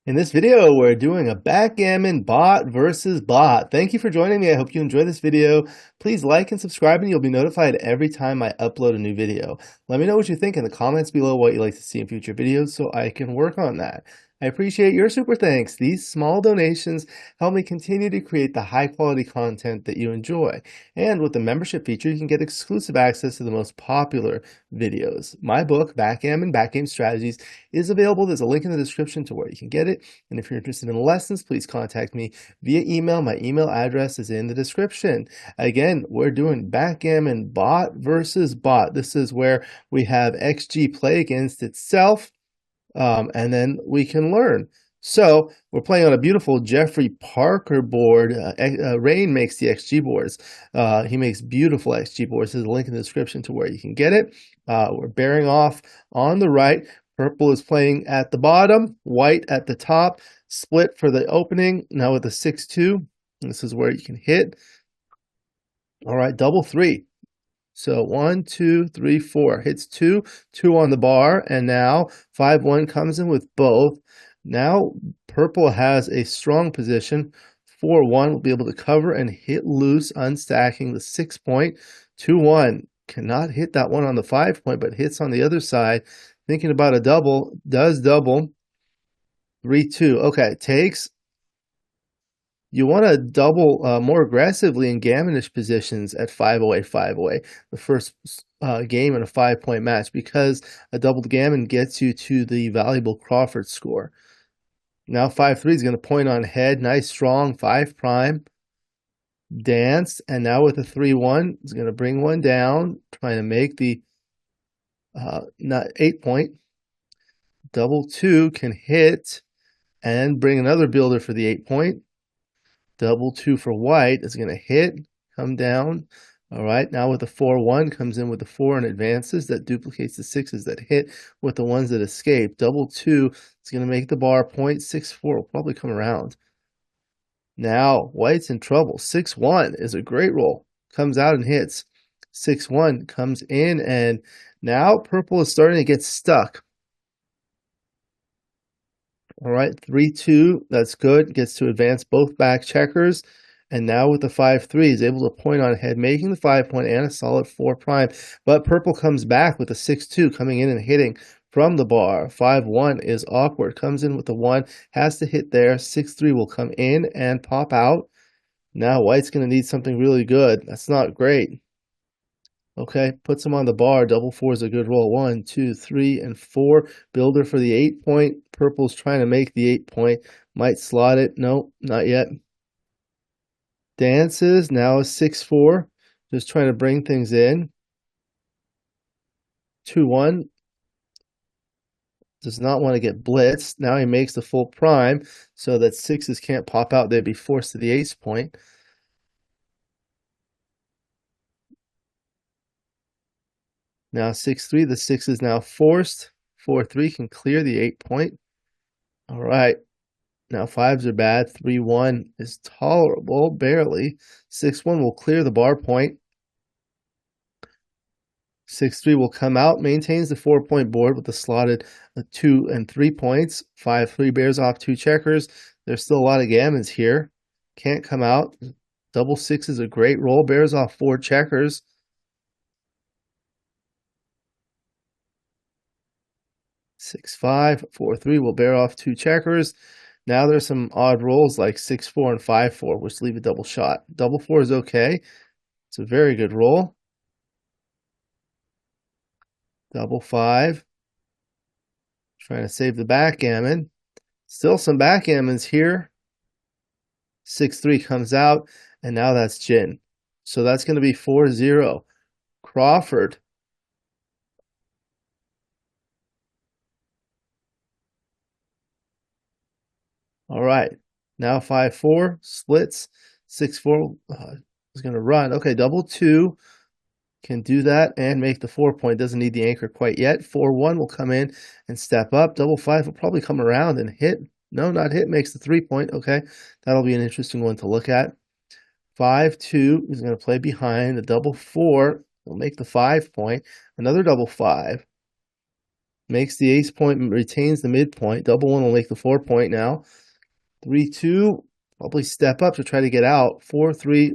In this video, we're doing a backgammon bot versus bot. Thank you for joining me. I hope you enjoy this video. Please like and subscribe and you'll be notified every time I upload a new video. Let me know what you think in the comments below, what you'd like to see in future videos so I can work on that. I appreciate your super thanks. These small donations help me continue to create the high quality content that you enjoy. And with the membership feature, you can get exclusive access to the most popular videos. My book, Backgammon Backgame Strategies, is available. There's a link in the description to where you can get it. And if you're interested in lessons, please contact me via email. My email address is in the description. Again, we're doing backgammon bot versus bot. This is where we have XG play against itself, and then we can learn. So we're playing on a beautiful Jeffrey Parker board. Rain makes the XG boards. He makes beautiful XG boards. There's a link in the description to where you can get it. We're bearing off on the right. Purple is playing at the bottom, white at the top, split for the opening. Now with the 6-2, this is where you can hit. All right, double three. So 1, 2, 3, 4. Hits 2, 2 on the bar, and now 5-1 comes in with both. Now purple has a strong position. 4-1 will be able to cover and hit loose, unstacking the 6-point. 2-1 cannot hit that one on the 5-point, but hits on the other side. Thinking about a double, does double. 3-2. Okay, takes. You want to double more aggressively in gammonish positions at 5-0, 5-0, the first game in a 5-point match, because a doubled gammon gets you to the valuable Crawford score. Now 5-3 is going to point on head. Nice, strong 5 prime. Dance, and now with a 3-1, is going to bring one down, trying to make the 8-point. Double 2 can hit and bring another builder for the 8-point. Double 2 for white is going to hit, come down. All right, now with the 4-1 comes in with the 4 and advances. That duplicates the 6s that hit with the ones that escape. Double 2 is going to make the bar point. 6-4 will probably come around. Now white's in trouble. 6-1 is a great roll. Comes out and hits. 6-1 comes in, and now purple is starting to get stuck. All right, 3-2, that's good. Gets to advance both back checkers. And now with the 5-3, is able to point on head, making the 5-point and a solid 4 prime. But purple comes back with a 6-2, coming in and hitting from the bar. 5-1 is awkward, comes in with the 1, has to hit there. 6-3 will come in and pop out. Now white's going to need something really good. That's not great. Okay, puts him on the bar. Double 4 is a good roll. 1, 2, 3, and 4. Builder for the 8-point. Purple's trying to make the 8-point. Might slot it. No, not yet. Dances. Now a 6-4. Just trying to bring things in. 2-1. Does not want to get blitzed. Now he makes the full prime so that 6s can't pop out. They'd be forced to the ace point. Now 6-3, the 6 is now forced. 4-3 can clear the 8-point. All right. Now 5s are bad. 3-1 is tolerable, barely. 6-1 will clear the bar point. 6-3 will come out, maintains the 4-point board with the slotted 2 and 3 points. 5-3 bears off 2 checkers. There's still a lot of gammons here. Can't come out. Double 6 is a great roll, bears off 4 checkers. 6-5, 4-3 will bear off 2 checkers. Now there's some odd rolls like 6-4 and 5-4, which leave a double shot. Double 4 is okay. It's a very good roll. Double 5. Trying to save the backgammon. Still some backgammons here. 6-3 comes out, and now that's gin. So that's going to be 4-0. Crawford. All right, now 5-4 splits. 6-4 is going to run. Okay, double 2 can do that and make the 4-point. Doesn't need the anchor quite yet. 4-1 will come in and step up. Double 5 will probably come around and hit. No, not hit. Makes the 3-point. Okay, that'll be an interesting one to look at. 5-2 is going to play behind. The double 4 will make the 5-point. Another double 5. makes the ace point, retains the midpoint. Double one will make the 4-point now. 3-2, probably step up to try to get out. 4-3,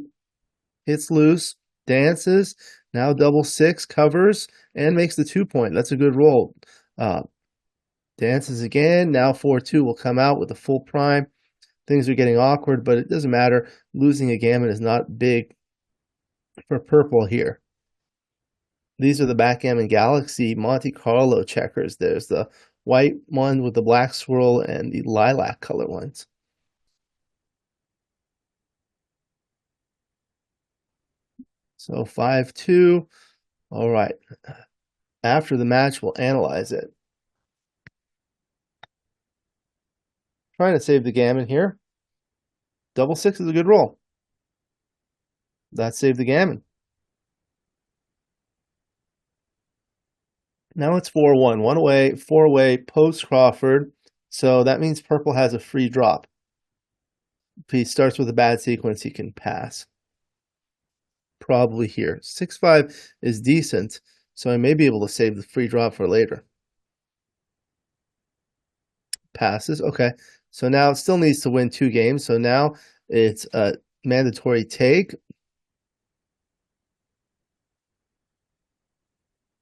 hits loose, dances. Now double 6, covers, and makes the 2-point. That's a good roll. Dances again. Now 4-2 will come out with a full prime. Things are getting awkward, but it doesn't matter. Losing a gammon is not big for purple here. These are the Backgammon Galaxy Monte Carlo checkers. There's the white one with the black swirl and the lilac color ones. So 5-2. All right. After the match, we'll analyze it. Trying to save the gammon here. Double 6 is a good roll. That saved the gammon. Now it's 4-1. 1 away, 4 away, post Crawford. So that means purple has a free drop. If he starts with a bad sequence, he can pass. Probably here. 6-5 is decent, so I may be able to save the free drop for later. Passes. Okay. So now it still needs to win 2 games. So now it's a mandatory take.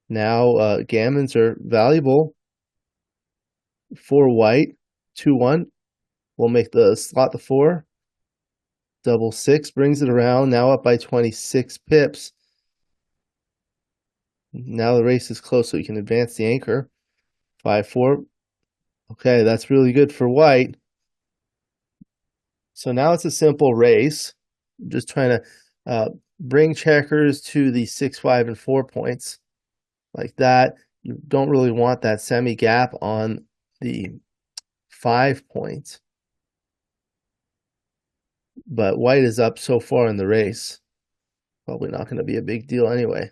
Now gammons are valuable. 4 white, 2-1. We'll make the slot the 4. Double 6 brings it around. Now up by 26 pips. Now the race is close, so you can advance the anchor. 5-4. Okay, that's really good for white. So now it's a simple race. I'm just trying to bring checkers to the 6, 5, and 4 points. Like that. You don't really want that semi-gap on the 5 points. But white is up so far in the race. Probably not going to be a big deal anyway.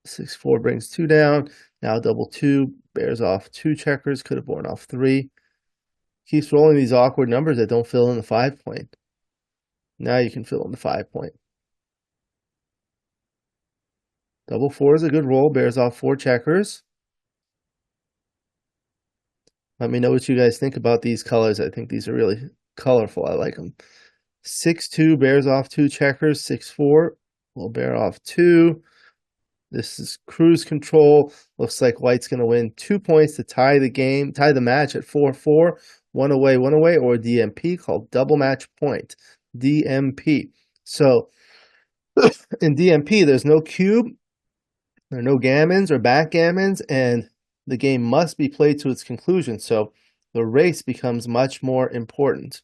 6-4 brings 2 down. Now double 2 bears off 2 checkers. Could have borne off 3. Keeps rolling these awkward numbers that don't fill in the 5 point. Now you can fill in the 5 point. Double 4 is a good roll. Bears off 4 checkers. Let me know what you guys think about these colors. I think these are really colorful. I like them. 6-2 bears off 2 checkers. 6-4 will bear off 2. This is cruise control. Looks like white's going to win 2 points to tie the game, tie the match at 4-4. 1 away, or DMP, called double match point. DMP. So in DMP, there's no cube, there are no gammons or backgammons, and the game must be played to its conclusion. So the race becomes much more important.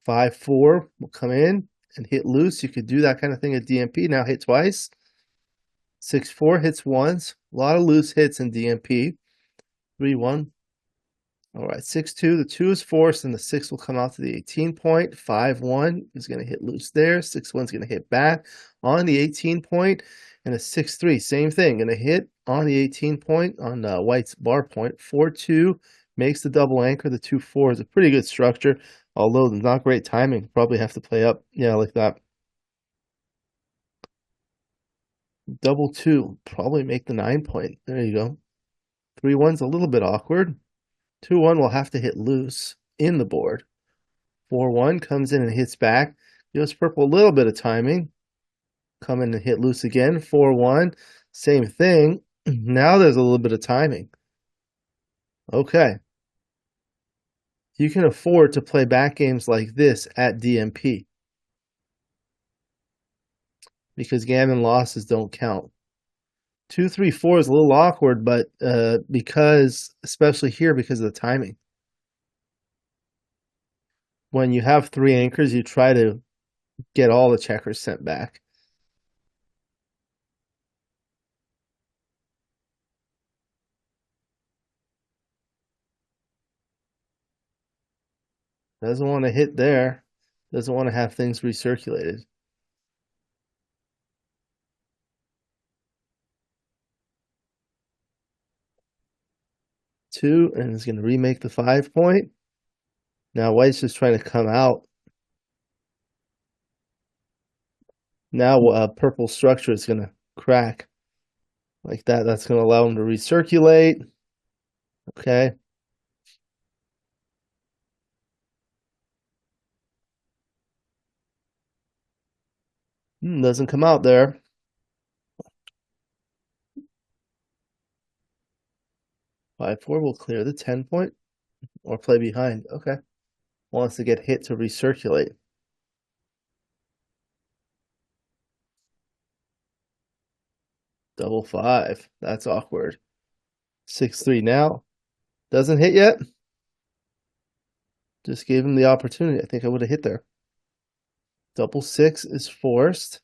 5-4 will come in and hit loose. You could do that kind of thing at DMP. Now hit twice. 6-4 hits once. A lot of loose hits in DMP. 3-1. All right, 6-2. The 2 is forced, and the 6 will come out to the 18 point. 5-1 is going to hit loose there. 6-1 is going to hit back on the 18 point. And a 6-3, same thing. Going to hit on the 18 point on white's bar point. 4-2 makes the double anchor. The 2-4 is a pretty good structure, although not great timing. Probably have to play up, yeah, like that. Double 2, probably make the 9 point. There you go. 3-1's a little bit awkward. 2-1 will have to hit loose in the board. 4-1 comes in and hits back. Gives purple a little bit of timing. Come in and hit loose again. 4-1, same thing. Now there's a little bit of timing. Okay. You can afford to play back games like this at DMP, because gammon losses don't count. 2-3-4 is a little awkward, but especially here, because of the timing. When you have 3 anchors, you try to get all the checkers sent back. Doesn't want to hit there. Doesn't want to have things recirculated. 2, and is going to remake the 5 point. Now white's just trying to come out. Now purple structure is going to crack. like that. That's going to allow him to recirculate. Okay. Doesn't come out there. 5-4 will clear the 10 point or play behind. Okay. Wants to get hit to recirculate. Double 5. That's awkward. 6-3 now. Doesn't hit yet. Just gave him the opportunity. I think I would have hit there. Double 6 is forced.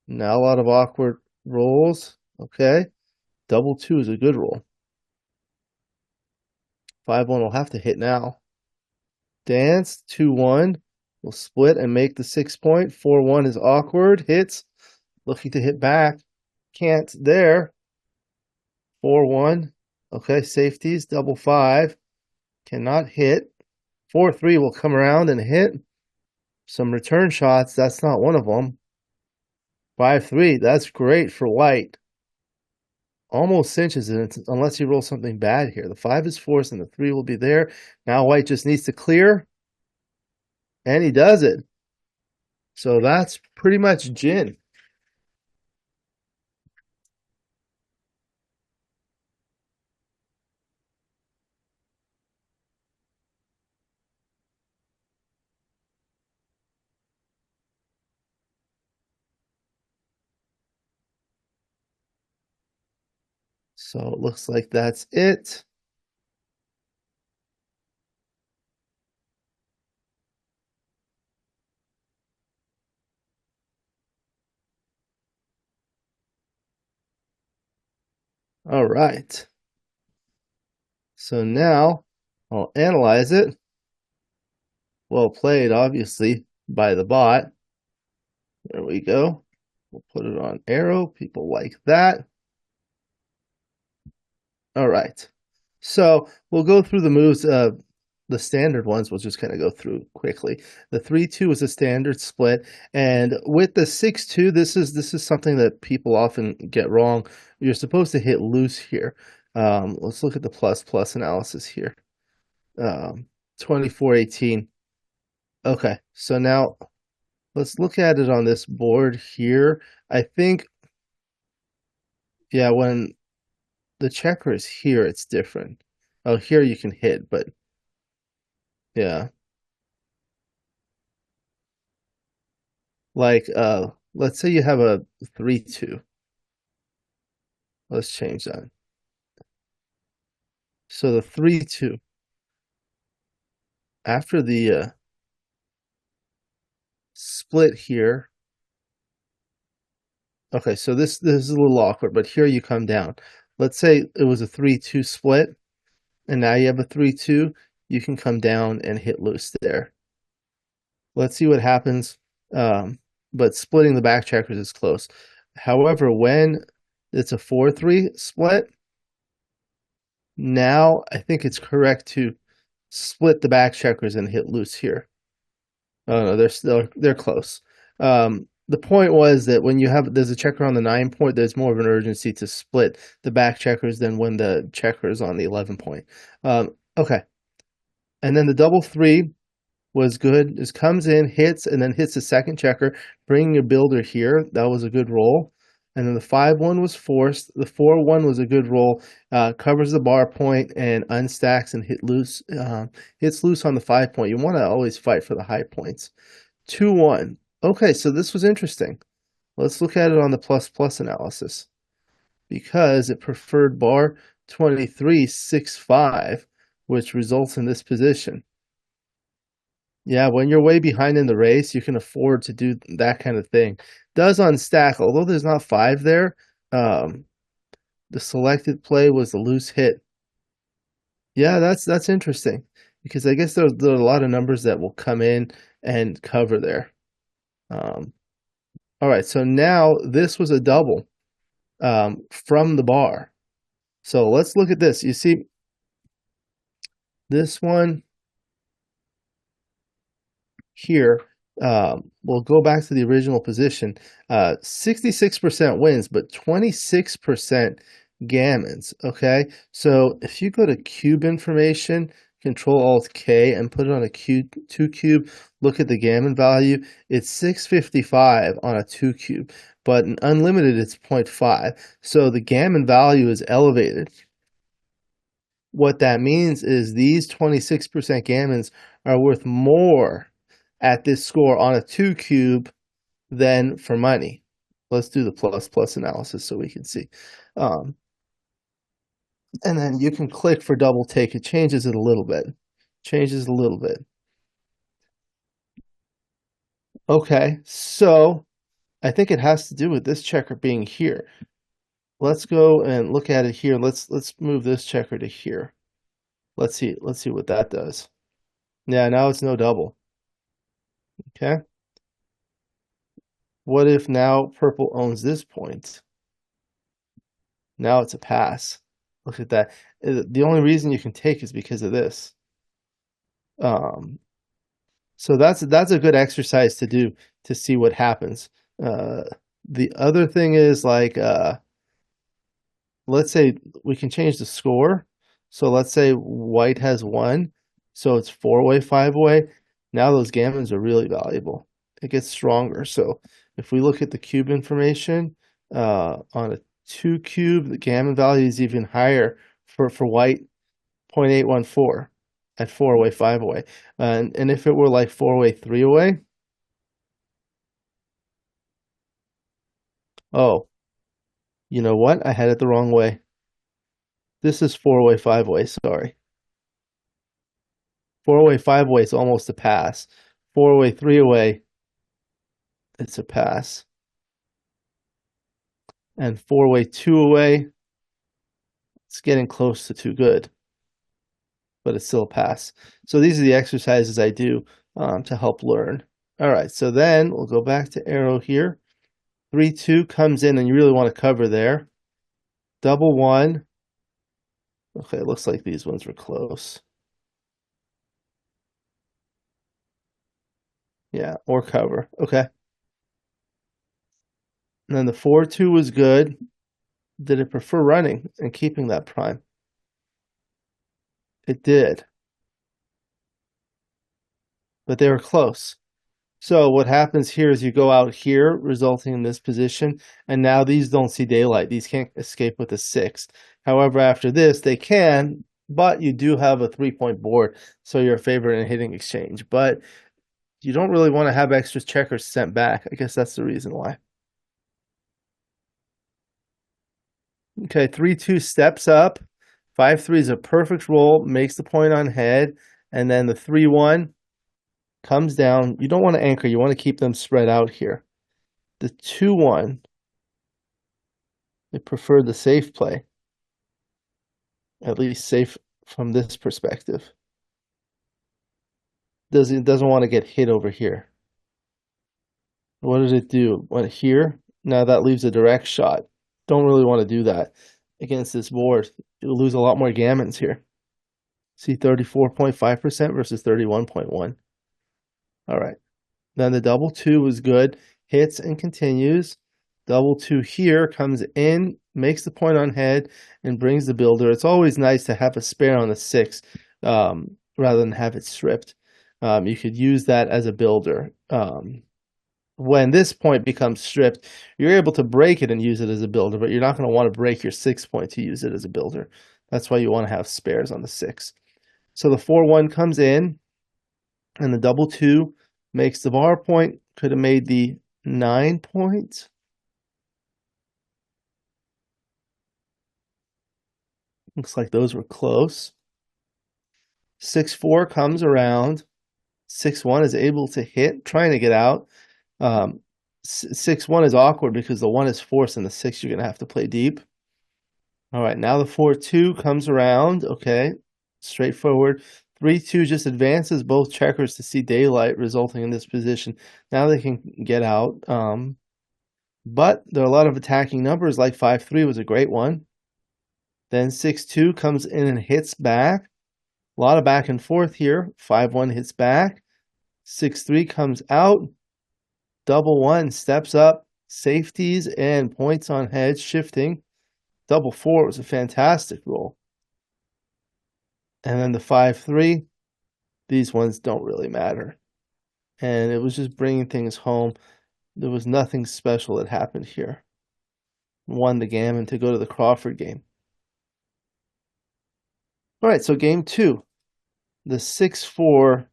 Now a lot of awkward rolls. Okay. Double 2 is a good roll. 5-1 will have to hit now. Dance. 2-1. Will split and make the 6 point. 4-1 is awkward. Hits. Looking to hit back. Can't there. 4-1. Okay, safeties. Double 5. Cannot hit. 4-3 will come around and hit. Some return shots. That's not one of them. 5-3. That's great for white. Almost cinches it unless he rolls something bad here. The 5 is forced and the 3 will be there. Now white just needs to clear. And he does it. So that's pretty much gin. So it looks like that's it. All right. So now I'll analyze it. Well played, obviously, by the bot. There we go. We'll put it on arrow. People like that. All right. So we'll go through the moves. The standard ones we'll just kind of go through quickly. The 3-2 is a standard split, and with the 6-2, this is something that people often get wrong. You're supposed to hit loose here. Let's look at the plus analysis here. 24-18. Okay, so now let's look at it on this board here. I think, yeah, when the checker is here, it's different. Oh, here you can hit, but yeah. Like, let's say you have a 3-2. Let's change that. So the 3-2, after the split here. Okay, so this is a little awkward, but here you come down. Let's say it was a 3-2 split, and now you have a 3-2. You can come down and hit loose there. Let's see what happens. But splitting the back checkers is close. However, when it's a 4-3 split, now I think it's correct to split the back checkers and hit loose here. Oh no, they're close. The point was that when there's a checker on the 9 point, there's more of an urgency to split the back checkers than when the checker is on the 11 point. Okay, and then the double 3 was good. Just comes in, hits, and then hits the second checker, bringing a builder here. That was a good roll. And then the 5-1 was forced. The 4-1 was a good roll. Covers the bar point and unstacks and hits loose on the 5 point. You want to always fight for the high points. 2-1. Okay, so this was interesting. Let's look at it on the plus analysis. Because it preferred bar 23-6-5, which results in this position. Yeah, when you're way behind in the race, you can afford to do that kind of thing. Does unstack, although there's not 5 there, the selected play was a loose hit. Yeah, that's interesting, because I guess there are a lot of numbers that will come in and cover there. All right, so now this was a double from the bar. So let's look at this. You see, this one here, we'll go back to the original position. 66% wins, but 26% gammons. Okay, so if you go to cube information, Control Alt K, and put it on a two cube, look at the gammon value. It's 655 on a 2 cube, but in unlimited it's 0.5. So the gammon value is elevated. What that means is these 26% gammons are worth more at this score on a 2 cube than for money. Let's do the plus analysis so we can see. And then you can click for double take. It changes it a little bit. Changes a little bit. Okay, so I think it has to do with this checker being here. Let's go and look at it here. Let's move this checker to here. Let's see what that does. Yeah, now it's no double. Okay. What if now purple owns this point? Now it's a pass. Look at that. The only reason you can take is because of this. So that's a good exercise to do to see what happens. The other thing is like, let's say we can change the score. So let's say white has 1, so it's 4-way, 5-way. Now those gammons are really valuable. It gets stronger. So if we look at the cube information, on a 2 cube, the gammon value is even higher for white, 0.814 at 4-way, 5-way. And if it were like 4-way, 3-way, oh, you know what? I had it the wrong way. This is 4-way, 5-way, sorry. 4-way, 5-way is almost a pass. 4-way, 3-way, it's a pass. And 4-way, 2-way, it's getting close to too good, but it's still a pass. So these are the exercises I do to help learn. All right, so then we'll go back to arrow here. 3-2 comes in, and you really want to cover there. Double 1. Okay, it looks like these ones were close. Yeah, or cover. Okay. And then the 4-2 was good. Did it prefer running and keeping that prime? It did. But they were close. So what happens here is you go out here, resulting in this position, and now these don't see daylight. These can't escape with a 6. However, after this, they can, but you do have a 3-point board, so you're a favorite in hitting exchange. But you don't really want to have extra checkers sent back. I guess that's the reason why. Okay, 3-2 steps up. 5-3 is a perfect roll, makes the point on head, and then the 3-1 comes down. You don't want to anchor. You want to keep them spread out here. The 2-1, they prefer the safe play. At least safe from this perspective. Doesn't want to get hit over here. What did it do? Went here. Now that leaves a direct shot. Don't really want to do that against this board. You'll lose a lot more gammons here. See, 34.5% versus 31.1. All right. Then the double 2 was good. Hits and continues. Double 2 here comes in, makes the point on head, and brings the builder. It's always nice to have a spare on the 6 rather than have it stripped. You could use that as a builder. When this point becomes stripped, you're able to break it and use it as a builder, but you're not going to want to break your 6 point to use it as a builder. That's why you want to have spares on the 6. So the 4-1 comes in, and the double 2 makes the bar point. Could have made the 9 point. Looks like those were close. 6-4 comes around. 6-1 is able to hit, trying to get out. 6-1 is awkward because the 1 is forced and the 6 you're going to have to play deep. All right, now the 4-2 comes around. Okay, straightforward. 3-2 just advances both checkers to see daylight, resulting in this position. Now they can get out. But there are a lot of attacking numbers, like 5-3 was a great one. Then 6-2 comes in and hits back. A lot of back and forth here. 5-1 hits back. 6-3 comes out. Double one steps up, safeties and points on heads shifting. Double four was a fantastic roll. And then the 5-3, these ones don't really matter. And it was just bringing things home. There was nothing special that happened here. Won the gammon to go to the Crawford game. All right, so game two. The 6-4,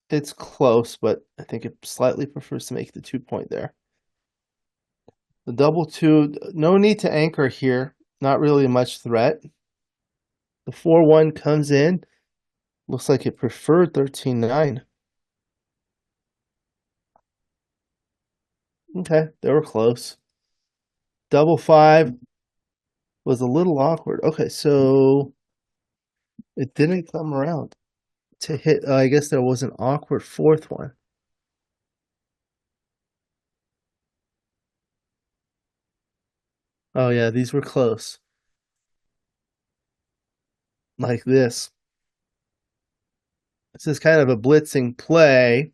it's close, but I think it slightly prefers to make the 2-point there. The double two, no need to anchor here. Not really much threat. The 4-1 comes in. Looks like it preferred 13-9. Okay, they were close. Double five was a little awkward. Okay, so it didn't come around to hit. I guess there was an awkward fourth one. Oh yeah, these were close. Like this. This is kind of a blitzing play,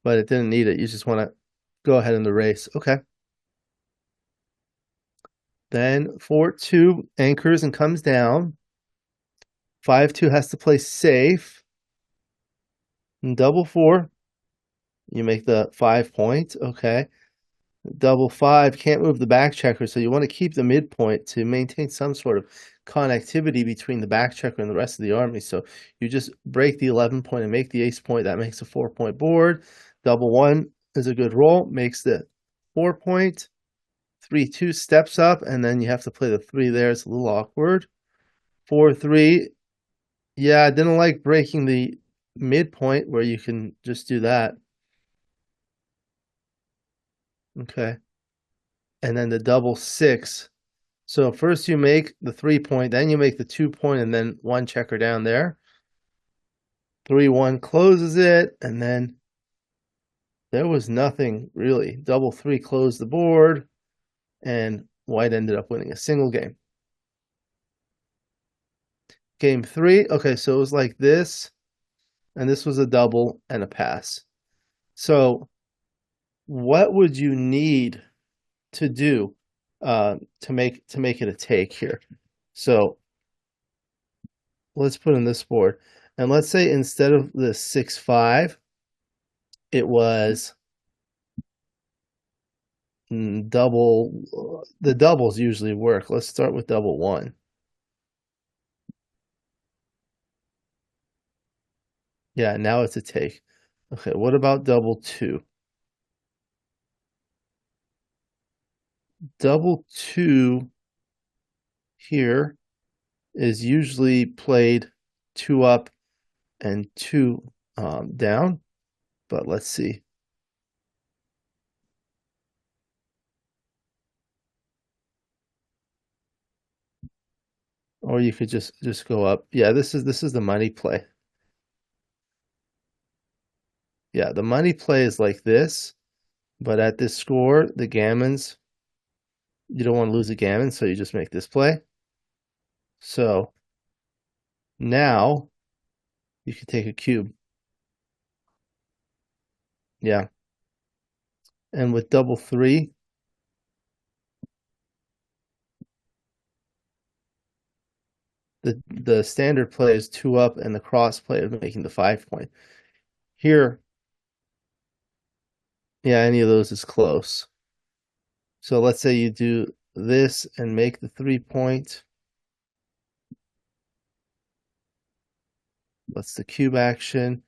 but it didn't need it. You just want to go ahead in the race. Okay. Then 4-2 anchors and comes down. 5-2 has to play safe. And double four, you make the 5 point. Okay. Double five, can't move the back checker, so you want to keep the midpoint to maintain some sort of connectivity between the back checker and the rest of the army. So you just break the 11 point and make the ace point. That makes a 4-point board. Double one is a good roll, makes the 4 point. 3-2 steps up, and then you have to play the 3 there. It's a little awkward. 4-3, yeah, I didn't like breaking the midpoint where you can just do that. Okay. And then the double 6. So first you make the 3 point, then you make the 2 point, and then one checker down there. 3-1 closes it, and then there was nothing really. Double 3 closed the board, and white ended up winning a single game. Game 3, okay, so it was like this, and this was a double and a pass. So what would you need to do to make it a take here? So let's put in this board, and let's say instead of the 6-5, it was double. The doubles usually work. Let's start with double one. Yeah, now it's a take. Okay, what about double two? Double two here is usually played 2 up and 2 down, but let's see. Or you could just go up. Yeah, this is the money play. Yeah, the money play is like this, but at this score, the gammons, you don't want to lose a gammon, so you just make this play. So now you can take a cube. Yeah. And with double 3, the standard play is 2 up, and the cross play is making the 5 point. Here, yeah, any of those is close. So let's say you do this and make the 3 point. What's the cube action?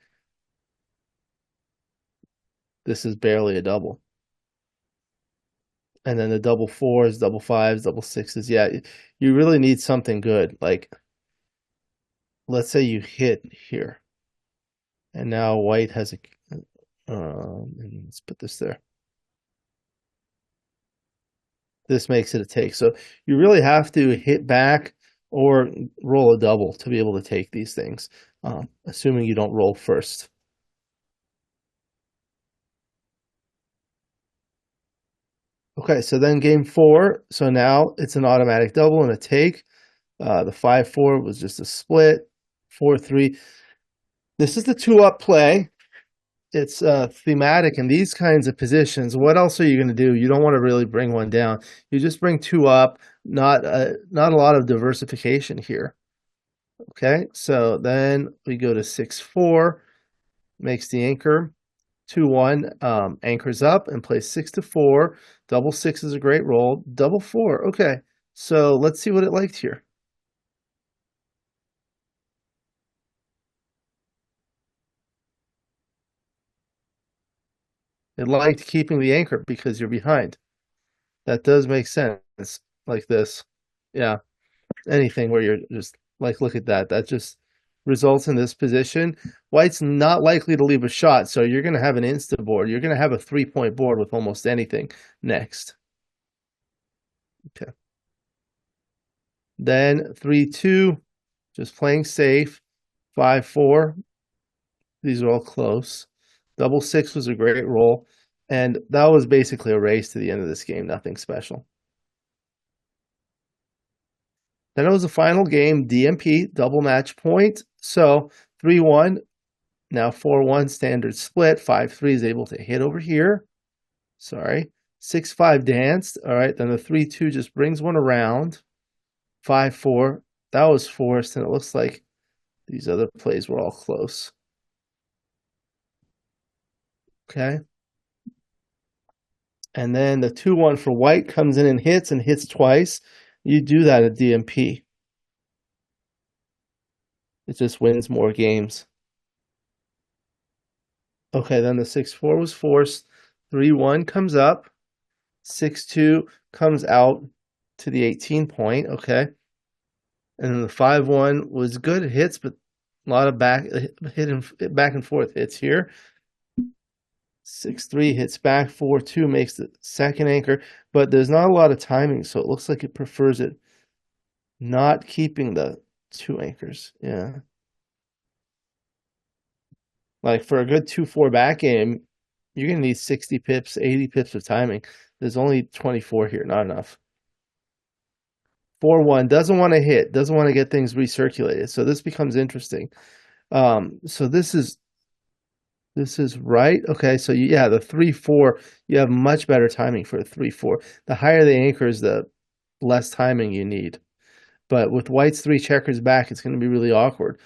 This is barely a double. And then the double 4s, double 5s, double 6s. Yeah, you really need something good. Like, let's say you hit here. And now white has a, and let's put this there. This makes it a take. So you really have to hit back or roll a double to be able to take these things, assuming you don't roll first. Okay, so then game 4. So now it's an automatic double and a take. The 5-4 was just a split. 4-3. This is the 2 up play. it's thematic in these kinds of positions. What else are you going to do? You don't want to really bring one down. You just bring two up. Not a lot of diversification here. Okay, so then we go to 6-4, makes the anchor. 2-1, anchors up and plays 6-4. Double six is a great roll. Double four. Okay, so let's see what it liked here. It liked keeping the anchor because you're behind. That does make sense. Like this. Yeah. Anything where you're just like, look at that. That just results in this position. White's not likely to leave a shot, so you're going to have an insta board. You're going to have a 3-point board with almost anything next. Okay. Then 3-2, just playing safe. 5-4, these are all close. Double six was a great roll, and that was basically a race to the end of this game. Nothing special. Then it was the final game, DMP, double match point. So 3-1, now 4-1 standard split. 5-3 is able to hit over here. Sorry. 6-5 danced. All right, then the 3-2 just brings one around. 5-4, that was forced, and it looks like these other plays were all close. Okay. And then the 2-1 for white comes in and hits twice. You do that at DMP. It just wins more games. Okay, then the 6-4 was forced. 3-1 comes up. 6-2 comes out to the 18 point. Okay. And then the 5-1 was good hits, but a lot of back and forth hits here. 6-3 hits back. 4-2 makes the second anchor, but there's not a lot of timing, so it looks like it prefers it not keeping the two anchors. Yeah. Like for a good 2-4 back game, you're going to need 60 pips, 80 pips of timing. There's only 24 here, not enough. 4-1 doesn't want to hit, doesn't want to get things recirculated. So this becomes interesting. So this is right. Okay, so yeah, the 3-4, you have much better timing for a 3-4. The higher the anchors, the less timing you need. But with white's three checkers back, it's going to be really awkward.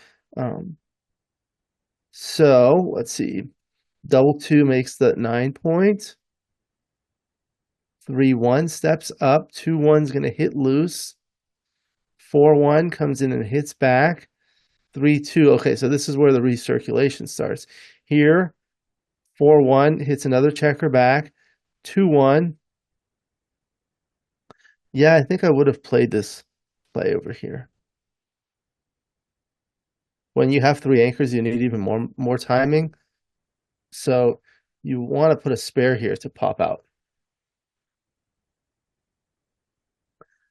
So let's see. Double two makes the 9 point. 3-1 steps up. 2-1's going to hit loose. 4-1 comes in and hits back. 3-2. Okay, so this is where the recirculation starts. Here, 4-1 hits another checker back. 2-1. Yeah, I think I would have played this play over here. When you have three anchors, you need even more timing. So you want to put a spare here to pop out.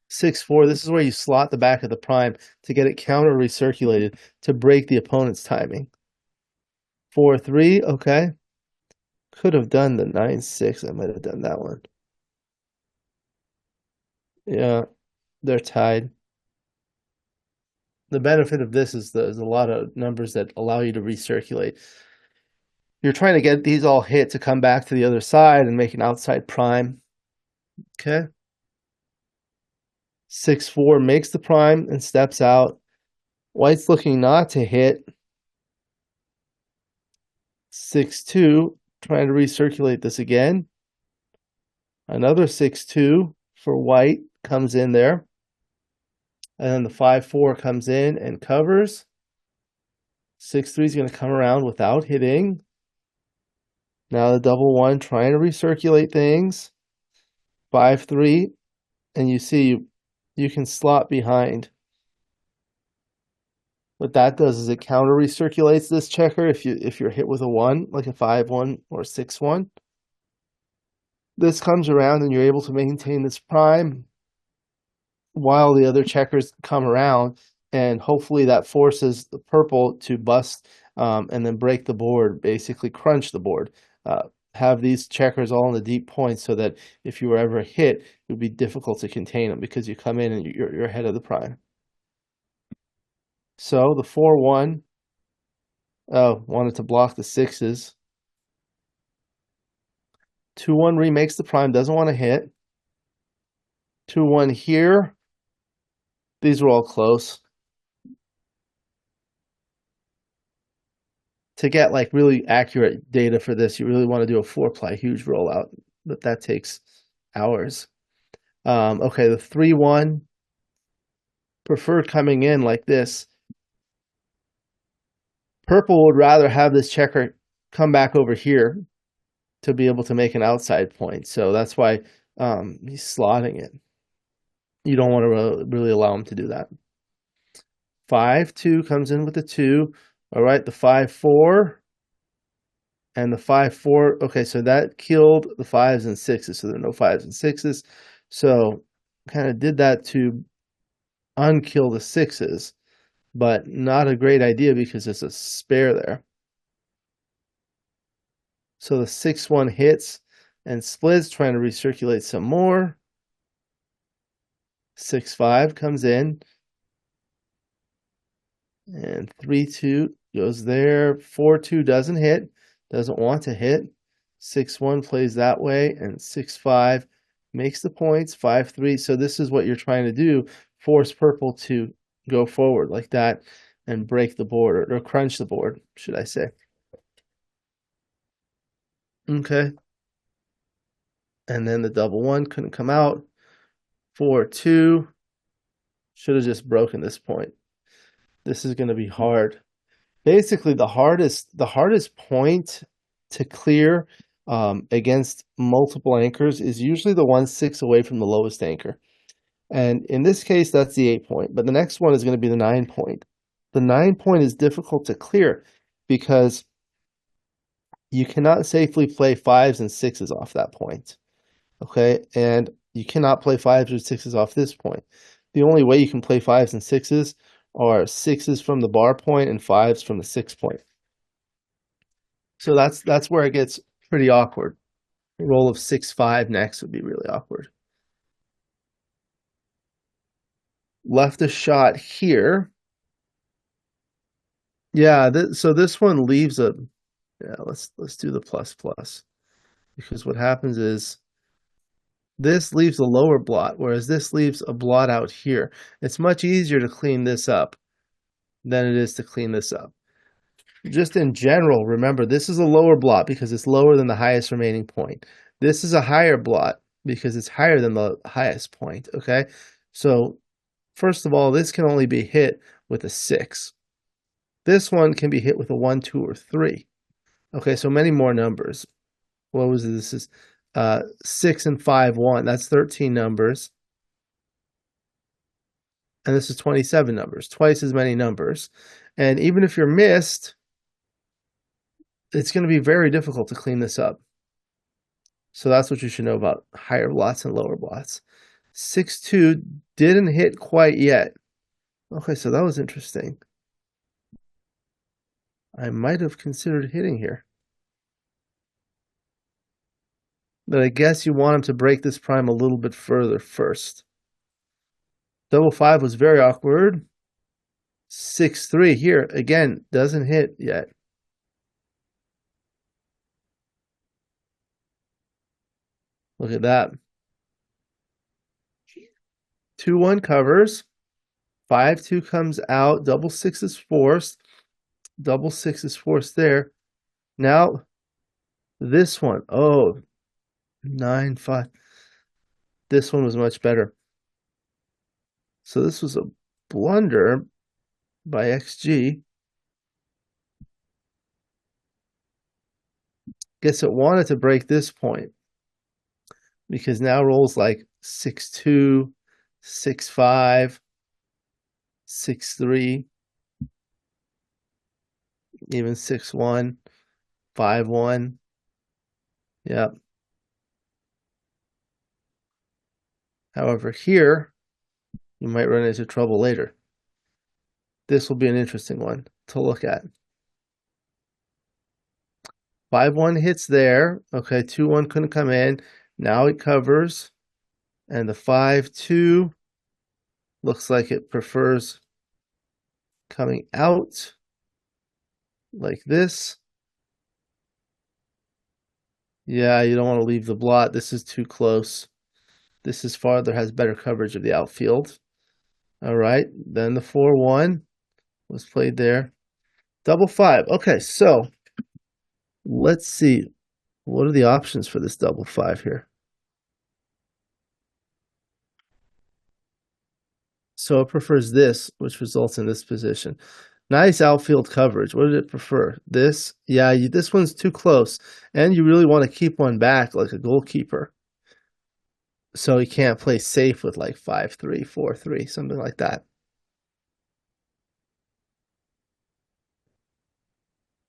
6-4, this is where you slot the back of the prime to get it counter recirculated to break the opponent's timing. 4-3, okay. Could have done the 9-6. I might have done that one. Yeah, they're tied. The benefit of this is there's a lot of numbers that allow you to recirculate. You're trying to get these all hit to come back to the other side and make an outside prime. Okay. 6-4 makes the prime and steps out. White's looking not to hit. 6-2, trying to recirculate this again. Another 6-2 for white comes in there. And then the 5-4 comes in and covers. 6-3 is going to come around without hitting. Now the double one trying to recirculate things. 5-3, and you see you can slot behind. What that does is it counter recirculates this checker if you're hit with a 1, like a 5-1 or 6-1. This comes around and you're able to maintain this prime while the other checkers come around, and hopefully that forces the purple to bust and then break the board, basically crunch the board. Have these checkers all in the deep points so that if you were ever hit, it would be difficult to contain them because you come in and you're ahead of the prime. So the 4-1 wanted to block the 6s. 2-1 remakes the prime, doesn't want to hit. 2-1 here. These were all close. To get like really accurate data for this, you really want to do a 4-ply huge rollout, but that takes hours. Okay, the 3-1 prefer coming in like this. Purple would rather have this checker come back over here to be able to make an outside point. So that's why he's slotting it. You don't want to really allow him to do that. 5-2 comes in with the 2. All right, the 5-4 and the 5-4. Okay, so that killed the 5s and 6s. So there are no 5s and 6s. So kind of did that to unkill the 6s, but not a great idea because there's a spare there. So the 6-1 hits and splits, trying to recirculate some more. 6-5 comes in. And 3-2 goes there. 4-2 doesn't hit. Doesn't want to hit. 6-1 plays that way. And 6-5 makes the points. 5-3. So this is what you're trying to do. Force purple to go forward like that and break the board, or crunch the board, should I say. Okay. And then the double 1 couldn't come out. 4-2. Should have just broken this point. This is going to be hard. Basically, the hardest point to clear against multiple anchors is usually the 1-6 away from the lowest anchor. And in this case, that's the 8 point. But the next one is going to be the 9 point. The 9 point is difficult to clear because you cannot safely play 5s and 6s off that point. Okay, and you cannot play 5s or 6s off this point. The only way you can play 5s and 6s are 6s from the bar point and 5s from the 6 point. So that's where it gets pretty awkward. A roll of 6-5 next would be really awkward. Left a shot here. Yeah, so this one leaves a, yeah, let's do the plus plus, because what happens is this leaves a lower blot, whereas this leaves a blot out here. It's much easier to clean this up than it is to clean this up. Just in general, remember, this is a lower blot because it's lower than the highest remaining point. This is a higher blot because it's higher than the highest point, okay? So, first of all, this can only be hit with a 6. This one can be hit with a 1, 2, or 3. Okay, so many more numbers. What was it? This is 6 and 5, 1. That's 13 numbers. And this is 27 numbers, twice as many numbers. And even if you're missed, it's going to be very difficult to clean this up. So that's what you should know about higher blots and lower blots. 6-2 didn't hit quite yet. Okay, so that was interesting. I might have considered hitting here. But I guess you want him to break this prime a little bit further first. Double 5 was very awkward. 6-3 here, again, doesn't hit yet. Look at that. 2-1 covers. 5-2 comes out. Double 6 is forced. Double 6 is forced there. Now, this one. Oh, 9-5. This one was much better. So this was a blunder by XG. Guess it wanted to break this point, because now rolls like 6-2, 6-5, 6-3, even 6-1, 5-1. Yep. However, here, you might run into trouble later. This will be an interesting one to look at. 5-1 hits there. Okay, 2-1 couldn't come in. Now it covers. And the 5-2 looks like it prefers coming out like this. Yeah, you don't want to leave the blot. This is too close. This is farther, has better coverage of the outfield. All right, then the 4-1 was played there. Double five. Okay, so let's see. What are the options for this double five here? So it prefers this, which results in this position. Nice outfield coverage. What did it prefer? This? Yeah, this one's too close. And you really want to keep one back like a goalkeeper. So he can't play safe with like 5-3, 4-3, something like that.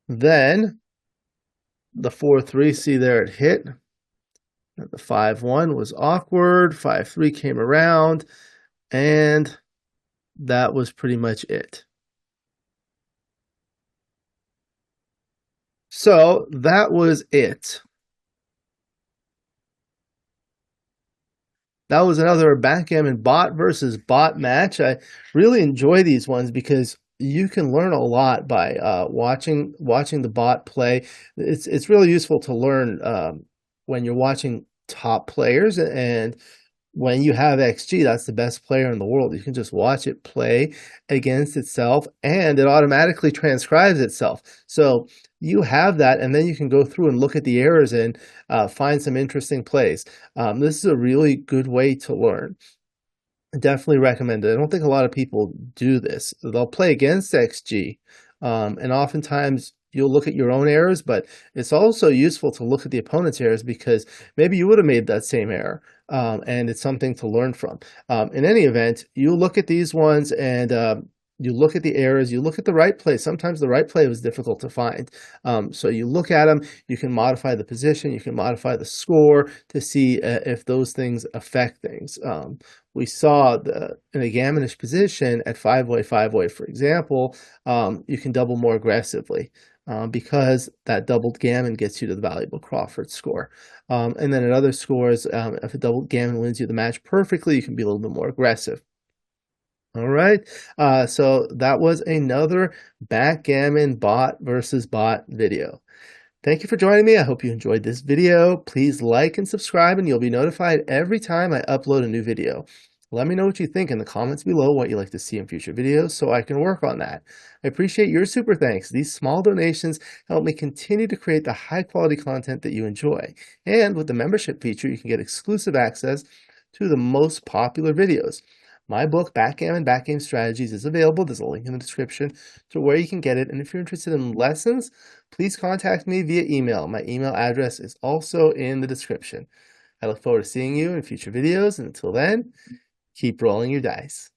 Then the 4-3, see there it hit. The 5-1 was awkward. 5-3 came around, and that was pretty much it. So that was it. That was another Backgammon Bot versus Bot match. I really enjoy these ones because you can learn a lot by watching the bot play. It's really useful to learn when you're watching top players, and when you have XG, that's the best player in the world. You can just watch it play against itself, and it automatically transcribes itself. So you have that, and then you can go through and look at the errors and find some interesting plays. This is a really good way to learn. Definitely recommend it. I don't think a lot of people do this. They'll play against XG, and oftentimes you'll look at your own errors, but it's also useful to look at the opponent's errors because maybe you would have made that same error, and it's something to learn from. In any event, you look at these ones and you look at the errors, you look at the right play. Sometimes the right play was difficult to find. So you look at them, you can modify the position, you can modify the score to see if those things affect things. We saw in a gammonish position at 5-way, 5-way, for example, you can double more aggressively. Because that doubled gammon gets you to the valuable Crawford score. And then at other scores, if a doubled gammon wins you the match perfectly, you can be a little bit more aggressive. All right, so that was another Backgammon Bot versus Bot video. Thank you for joining me. I hope you enjoyed this video. Please like and subscribe, and you'll be notified every time I upload a new video. Let me know what you think in the comments below, what you'd like to see in future videos, so I can work on that. I appreciate your super thanks. These small donations help me continue to create the high-quality content that you enjoy. And with the membership feature, you can get exclusive access to the most popular videos. My book, Backgammon Strategies, is available. There's a link in the description to where you can get it. And if you're interested in lessons, please contact me via email. My email address is also in the description. I look forward to seeing you in future videos. And until then, keep rolling your dice.